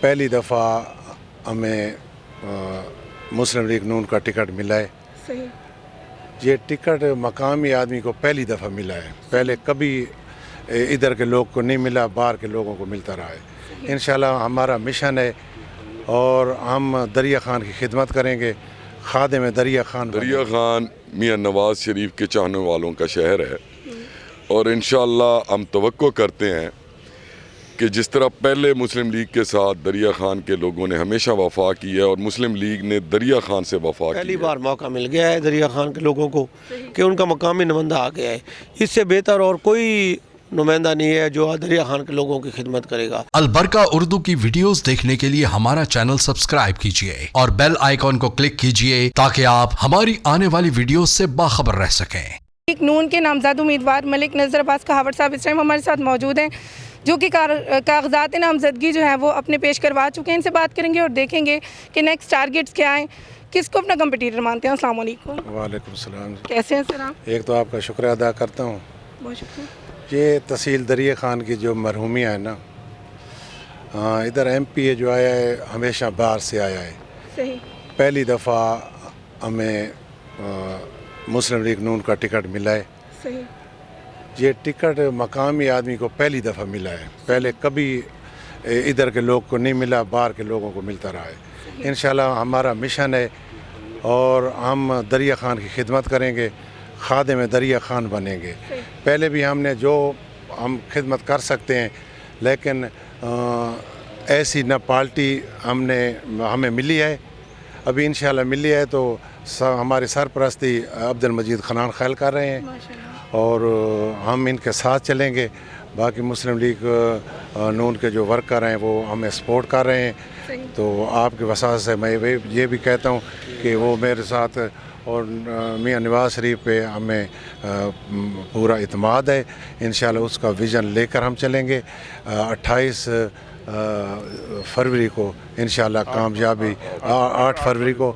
پہلی دفعہ ہمیں مسلم لیگ نون کا ٹکٹ ملا ہے. صحیح. یہ ٹکٹ مقامی آدمی کو پہلی دفعہ ملا ہے. پہلے کبھی ادھر کے لوگ کو نہیں ملا، باہر کے لوگوں کو ملتا رہا ہے. انشاءاللہ ہمارا مشن ہے اور ہم دریا خان کی خدمت کریں گے. خادم دریا خان. دریا خان میاں نواز شریف کے چاہنے والوں کا شہر ہے اور انشاءاللہ ہم توقع کرتے ہیں کہ جس طرح پہلے مسلم لیگ کے ساتھ دریا خان کے لوگوں نے ہمیشہ وفا کی ہے اور مسلم لیگ نے دریا خان سے وفا کی ہے. پہلی بار موقع مل گیا ہے دریا خان کے لوگوں کو کہ ان کا مقامی نمائندہ آ گیا ہے. اس سے بہتر اور کوئی نمائندہ نہیں ہے جو دریا خان کے لوگوں کی خدمت کرے گا. البرکہ اردو کی ویڈیوز دیکھنے کے لیے ہمارا چینل سبسکرائب کیجئے اور بیل آئیکن کو کلک کیجئے تاکہ آپ ہماری آنے والی ویڈیوز سے باخبر رہ سکیں. نون کے نامزد امیدوار ملک نذر عباس کہاوٹ صاحب اس ٹائم ہمارے ساتھ موجود ہیں، جو کہ کاغذات نامزدگی جو ہیں وہ اپنے پیش کروا چکے ہیں. ان سے بات کریں گے اور دیکھیں گے کہ نیکسٹ ٹارگیٹس کیا ہیں، کس کو اپنا کمپٹیٹر مانتے ہیں. السلام علیکم. وعلیکم السلام. کیسے ہیں سر آپ؟ ایک تو آپ کا شکریہ ادا کرتا ہوں. بہت شکریہ. یہ تحصیل دریا خان کی جو مرحومیاں ہیں نا، ادھر ایم پی اے جو آیا ہے ہمیشہ باہر سے آیا ہے. صحیح. پہلی دفعہ ہمیں مسلم لیگ نون کا ٹکٹ ملا ہے. صحیح. یہ ٹکٹ مقامی آدمی کو پہلی دفعہ ملا ہے. پہلے کبھی ادھر کے لوگ کو نہیں ملا، باہر کے لوگوں کو ملتا رہا ہے. انشاءاللہ ہمارا مشن ہے اور ہم دریا خان کی خدمت کریں گے. خادم دریا خان بنیں گے. پہلے بھی ہم نے جو ہم خدمت کر سکتے ہیں، لیکن ایسی نہ پارٹی ہمیں ملی ہے. ابھی انشاءاللہ ملی ہے تو ہماری سرپرستی عبد المجید خنان خیل کر رہے ہیں اور ہم ان کے ساتھ چلیں گے. باقی مسلم لیگ نون کے جو ورکر ہیں وہ ہمیں سپورٹ کر رہے ہیں. تو آپ کے وساطت سے میں یہ بھی کہتا ہوں کہ وہ میرے ساتھ اور میاں نواز شریف پہ ہمیں پورا اعتماد ہے. انشاءاللہ اس کا ویژن لے کر ہم چلیں گے. 28 فروری کو انشاءاللہ کامیابی، 8 فروری کو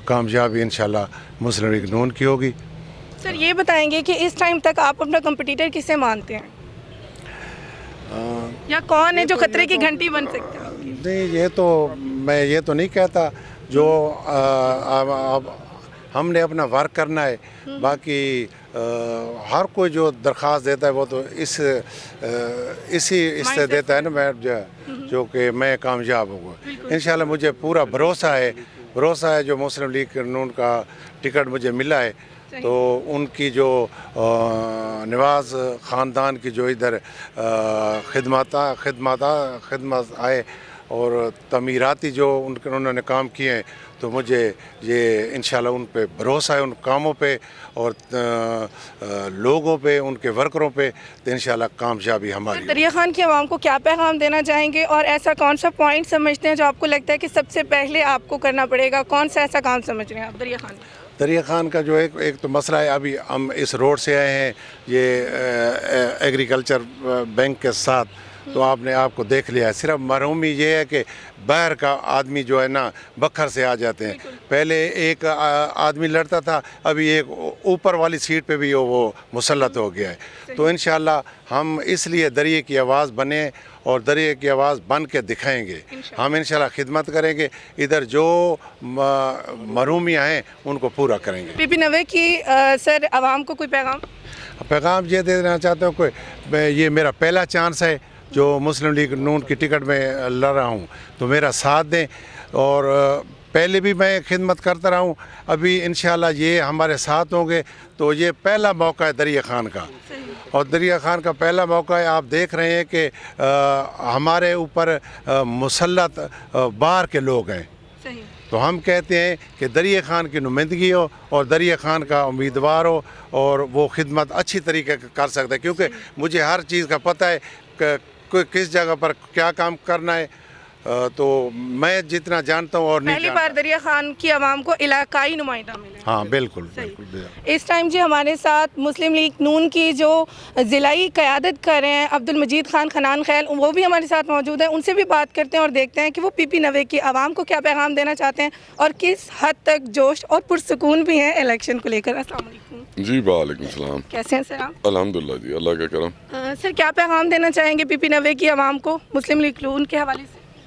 کامیابی انشاءاللہ مسلم لیگ نون کی ہوگی. سر یہ بتائیں گے کہ اس ٹائم تک آپ اپنا کمپٹیٹر کسے مانتے ہیں یا کون ہے جو خطرے کی گھنٹی بن سکتے ہیں؟ نہیں، یہ تو میں یہ تو نہیں کہتا. جو ہم نے اپنا ورک کرنا ہے. باقی ہر کوئی جو درخواست دیتا ہے وہ تو اسی سے دیتا ہے نا، میں جو کہ میں کامیاب ہوں گا. انشاءاللہ مجھے پورا بھروسہ ہے جو مسلم لیگ نون کا ٹکٹ مجھے ملا ہے تو ان کی جو نواز خاندان کی جو ادھر خدمات آئے اور تعمیراتی جو انہوں نے کام کیے ہیں تو مجھے یہ انشاءاللہ ان پہ بھروسہ ہے، ان کاموں پہ اور لوگوں پہ، ان کے ورکروں پہ. تو انشاءاللہ کامیابی ہماری. دریا خان کی عوام کو کیا پیغام دینا چاہیں گے اور ایسا کون سا پوائنٹ سمجھتے ہیں جو آپ کو لگتا ہے کہ سب سے پہلے آپ کو کرنا پڑے گا؟ کون سا ایسا کام سمجھ رہے ہیں آپ دریا خان؟ دریا خان کا جو ایک تو مسئلہ ہے، ابھی ہم اس روڈ سے آئے ہیں یہ ایگریکلچر بینک کے ساتھ، تو آپ کو دیکھ لیا ہے. صرف محرومی یہ ہے کہ باہر کا آدمی جو ہے نا بکھر سے آ جاتے ہیں. پہلے ایک آدمی لڑتا تھا، ابھی ایک اوپر والی سیٹ پہ بھی وہ مسلط ہو گیا ہے. تو انشاءاللہ ہم اس لیے دریا کی آواز بنے اور دریا کی آواز بن کے دکھائیں گے. ہم انشاءاللہ خدمت کریں گے. ادھر جو محرومیاں ہیں ان کو پورا کریں گے. پی پی نوے کی سر عوام کو کوئی پیغام یہ دے دینا چاہتا ہوں کہ یہ میرا پہلا چانس ہے جو مسلم لیگ نون کی ٹکٹ میں لڑ رہا ہوں، تو میرا ساتھ دیں. اور پہلے بھی میں خدمت کرتا رہا ہوں، ابھی انشاءاللہ یہ ہمارے ساتھ ہوں گے. تو یہ پہلا موقع ہے دریا خان کا، اور دریا خان کا پہلا موقع ہے. آپ دیکھ رہے ہیں کہ ہمارے اوپر مسلط باہر کے لوگ ہیں. تو ہم کہتے ہیں کہ دریا خان کی نمائندگی ہو اور دریا خان کا امیدوار ہو اور وہ خدمت اچھی طریقے کر سکتا ہے، کیونکہ مجھے ہر چیز کا پتہ ہے کہ کس جگہ پر کیا کام کرنا ہے. تو میں جتنا جانتا ہوں اور نہیں پہلی بار دریا خان کی عوام کو علاقائی نمائندہ ملے. ہاں بالکل. اس ٹائم جی ہمارے ساتھ مسلم لیگ نون کی جو ضلعی قیادت کر رہے ہیں عبد المجید خنان خیل، وہ بھی ہمارے ساتھ موجود ہیں. ان سے بھی بات کرتے ہیں اور دیکھتے ہیں کہ وہ پی پی نوے کی عوام کو کیا پیغام دینا چاہتے ہیں اور کس حد تک جوش اور پرسکون بھی ہیں الیکشن کو لے کر. السلام علیکم. جی وعلیکم السلام. کیسے ہیں سر آپ؟ الحمدللہ جی، اللہ کا کرم. سر کیا پیغام دینا چاہیں گے پی پی نوے کی عوام کو مسلم لیگ نون کے حوالے سے؟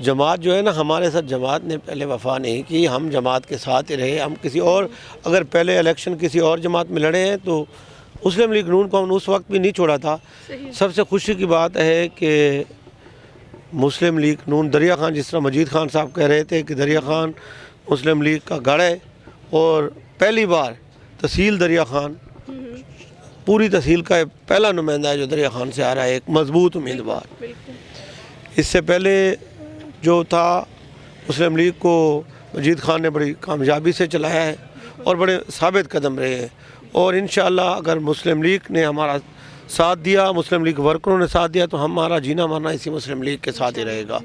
جماعت جو ہے نا، ہمارے ساتھ جماعت نے پہلے وفا نہیں کی، ہم جماعت کے ساتھ ہی رہے. ہم کسی اور اگر پہلے الیکشن کسی اور جماعت میں لڑے ہیں تو مسلم لیگ نون کو ہم نے اس وقت بھی نہیں چھوڑا تھا. سب سے خوشی کی بات ہے کہ مسلم لیگ نون، دریا خان، جس طرح مجید خان صاحب کہہ رہے تھے کہ دریا خان مسلم لیگ کا گڑھ ہے، اور پہلی بار تحصیل دریا خان پوری تحصیل کا پہلا نمائندہ ہے جو دریا خان سے آ رہا ہے، ایک مضبوط امیدوار. اس سے پہلے جو تھا مسلم لیگ کو مجید خان نے بڑی کامیابی سے چلایا ہے اور بڑے ثابت قدم رہے ہیں، اور انشاءاللہ اگر مسلم لیگ نے ہمارا ساتھ دیا، مسلم لیگ ورکروں نے ساتھ دیا، تو ہمارا جینا مرنا اسی مسلم لیگ کے ساتھ ہی رہے گا.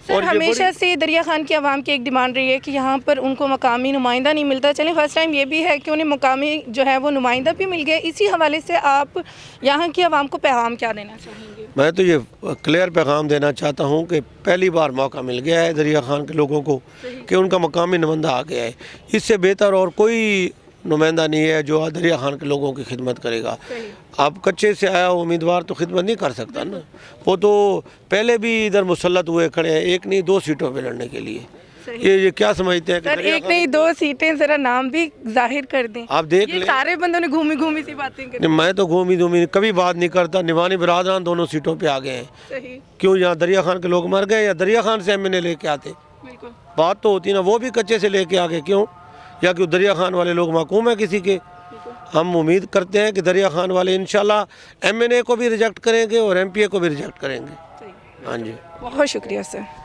سر ہمیشہ سے دریا خان کی عوام کی ایک ڈیمانڈ رہی ہے کہ یہاں پر ان کو مقامی نمائندہ نہیں ملتا. چلیں فرسٹ ٹائم یہ بھی ہے کہ انہیں مقامی جو ہے وہ نمائندہ بھی مل گئے. اسی حوالے سے آپ یہاں کی عوام کو پیغام کیا دینا چاہیں گے؟ میں تو یہ کلیئر پیغام دینا چاہتا ہوں کہ پہلی بار موقع مل گیا ہے دریا خان کے لوگوں کو کہ ان کا مقامی نمائندہ آ گیا ہے. اس سے بہتر اور کوئی نمائندہ نہیں ہے جو دریا خان کے لوگوں کی خدمت کرے گا. اب کچے سے آیا امیدوار تو خدمت نہیں کر سکتا نا. وہ تو پہلے بھی ادھر مسلط ہوئے کھڑے ہیں، ایک نہیں 2 سیٹوں پہ لڑنے کے لیے. یہ کیا سمجھتے ہیں کہ سر ایک نہیں 2 سیٹیں، ذرا نام بھی ظاہر کر دیں. آپ دیکھ لیں، سارے بندوں نے گھومی سی باتیں کر. میں تو گھومی کبھی بات نہیں کرتا. نوانی برادران دونوں سیٹوں پہ آ گئے ہیں. کیوں یہاں دریا خان کے لوگ مر گئے یا دریا خان سے ایم این اے لے کے آتے؟ بات تو ہوتی نا، وہ بھی کچے سے لے کے آ گئے. کیوں؟ یا کہ دریا خان والے لوگ محکوم ہیں کسی کے؟ ہم امید کرتے ہیں کہ دریا خان والے انشاءاللہ ایم این اے کو بھی ریجیکٹ کریں گے اور ایم پی اے کو بھی ریجیکٹ کریں گے. ہاں جی، بہت شکریہ سر.